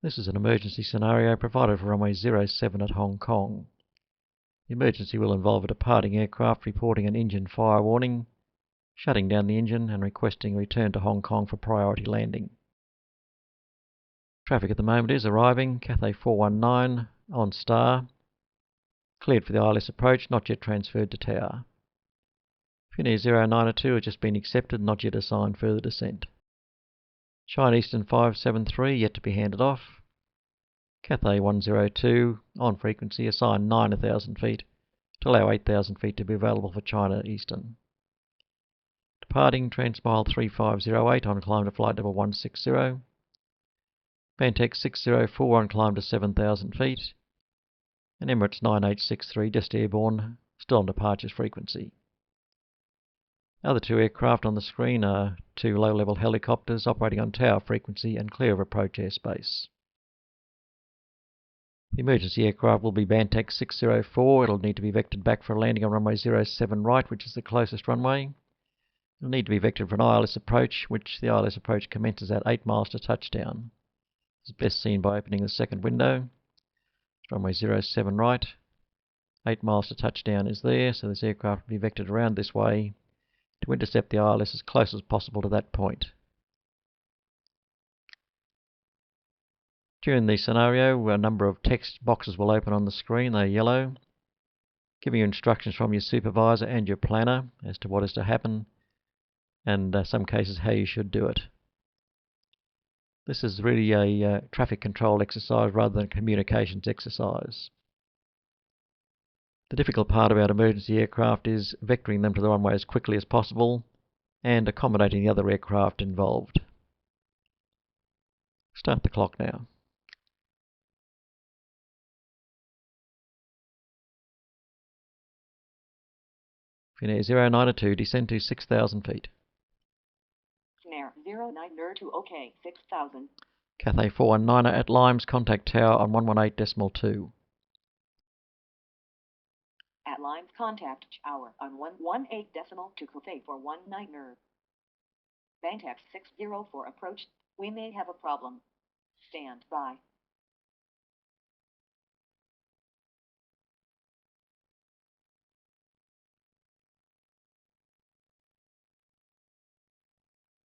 This is an emergency scenario provided for runway 07 at Hong Kong. The emergency will involve a departing aircraft reporting an engine fire warning, shutting down the engine and requesting a return to Hong Kong for priority landing. Traffic at the moment is arriving, Cathay 419 on star, cleared for the ILS approach, not yet transferred to tower. Finnair 092 has just been accepted, not yet assigned further descent. China Eastern 573 yet to be handed off. Cathay 102 on frequency, assigned 9,000 feet to allow 8,000 feet to be available for China Eastern. Departing Transmile 3508 on climb to flight level 160. Bantex 604 on climb to 7,000 feet. And Emirates 9863 just airborne, still on departures frequency. Other two aircraft on the screen are two low-level helicopters operating on tower frequency and clear of approach airspace. The emergency aircraft will be Bantex 604. It'll need to be vectored back for a landing on runway 07 right, which is the closest runway. It'll need to be vectored for an ILS approach, which the ILS approach commences at 8 miles to touchdown. This is best seen by opening the second window. Runway 07 right. 8 miles to touchdown is there, so this aircraft will be vectored around this way to intercept the ILS as close as possible to that point. During the scenario, a number of text boxes will open on the screen. They're yellow, giving you instructions from your supervisor and your planner as to what is to happen, and in some cases how you should do it. This is really a traffic control exercise rather than a communications exercise. The difficult part about emergency aircraft is vectoring them to the runway as quickly as possible and accommodating the other aircraft involved. Start the clock now. Finnair 092, descend to 6,000 feet. Finnair 092, OK, 6,000. Cathay 419 at Limes, contact tower on 118.2. At Limes, contact tower on 118.2 Cathay 419. Bantex 604 approach. We may have a problem. Stand by.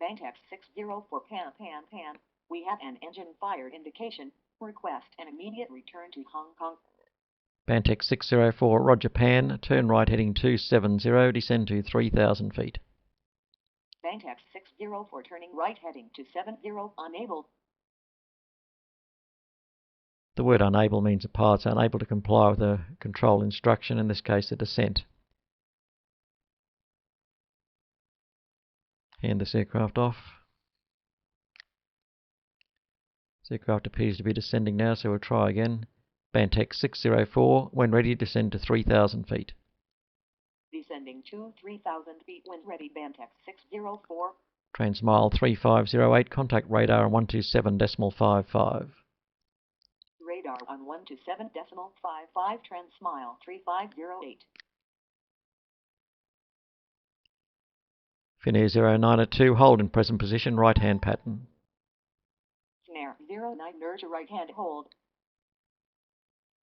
Bantex 604 pan. We have an engine fire indication. Request an immediate return to Hong Kong. Bantex 604, Roger Pan, turn right heading 270, descend to 3,000 feet. Bantex 604 turning right heading to 70, unable. The word unable means the pilot's unable to comply with a control instruction, in this case a descent. Hand this aircraft off. This aircraft appears to be descending now, so we'll try again. Bantex 604, when ready, descend to 3,000 feet. Descending to 3,000 feet when ready, Bantex 604. Transmile 3508, contact radar on 127.55. Radar on 127.55, Transmile 3508. Finnair 092, hold in present position, right hand pattern. Finnair 092 to right hand hold.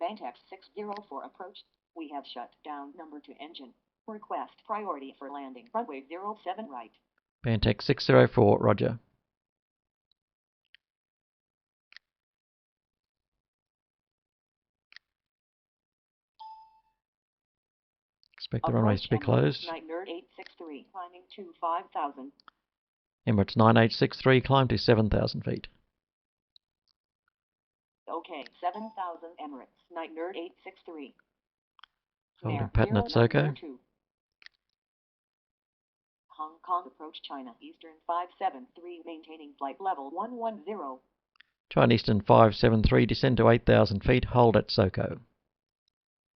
Bantex 604 approach. We have shut down number 2 engine. Request priority for landing. Runway 07 right. Bantex 604, roger. Expect the runways to be closed. Emirates 863, climbing to 5,000. Emirates 9863, climb to 7,000 feet. OK, 7,000 Emirates, 9863. Holding pattern at SOCO. Hong Kong approach China Eastern 573, maintaining flight level 110. China Eastern 573, descend to 8,000 feet, hold at SOCO.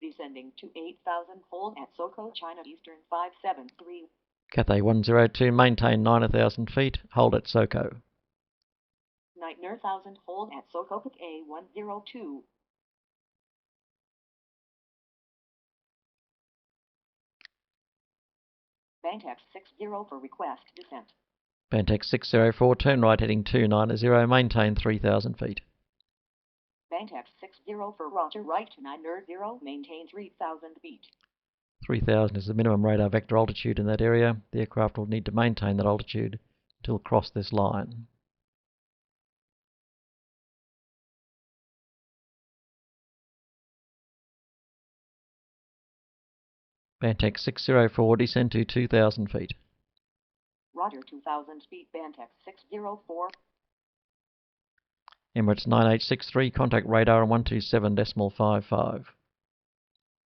Descending to 8,000, hold at SOCO, China Eastern 573. Cathay 102, maintain 9,000 feet, hold at SOCO. 9,000, hold at SOCO, A 102. Bantex 60 for request descent. Bantex 604, turn right heading 290, maintain 3,000 feet. Bantax 60 for Roger, right to 9 0, maintain 3,000 feet. 3,000 is the minimum radar vector altitude in that area. The aircraft will need to maintain that altitude until across this line. Bantax 604, descend to 2,000 feet. Roger, 2,000 feet, Bantax 604. Emirates 9863, contact radar on 127.55.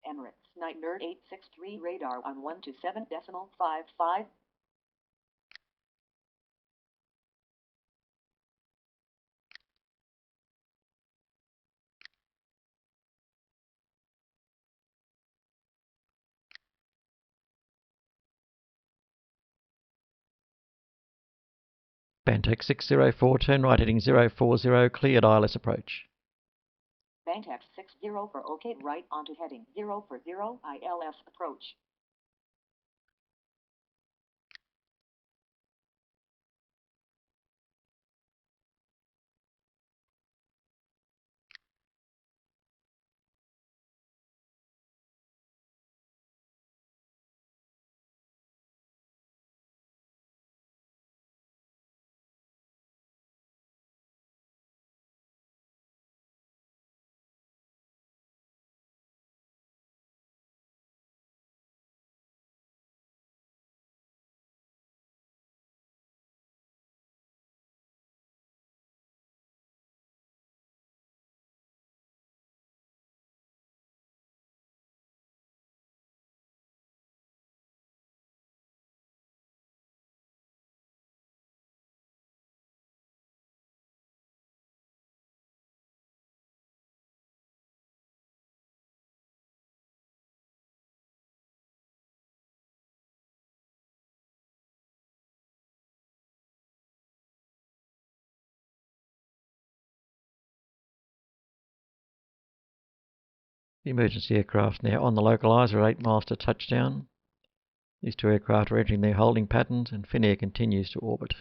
Emirates 9863, radar on 127.55. Bantax 604, turn right heading 040, cleared ILS approach. Bantax 60 for OK, right onto heading 040, ILS approach. The emergency aircraft now on the localizer at 8 miles to touchdown. These two aircraft are entering their holding patterns and Finnair continues to orbit.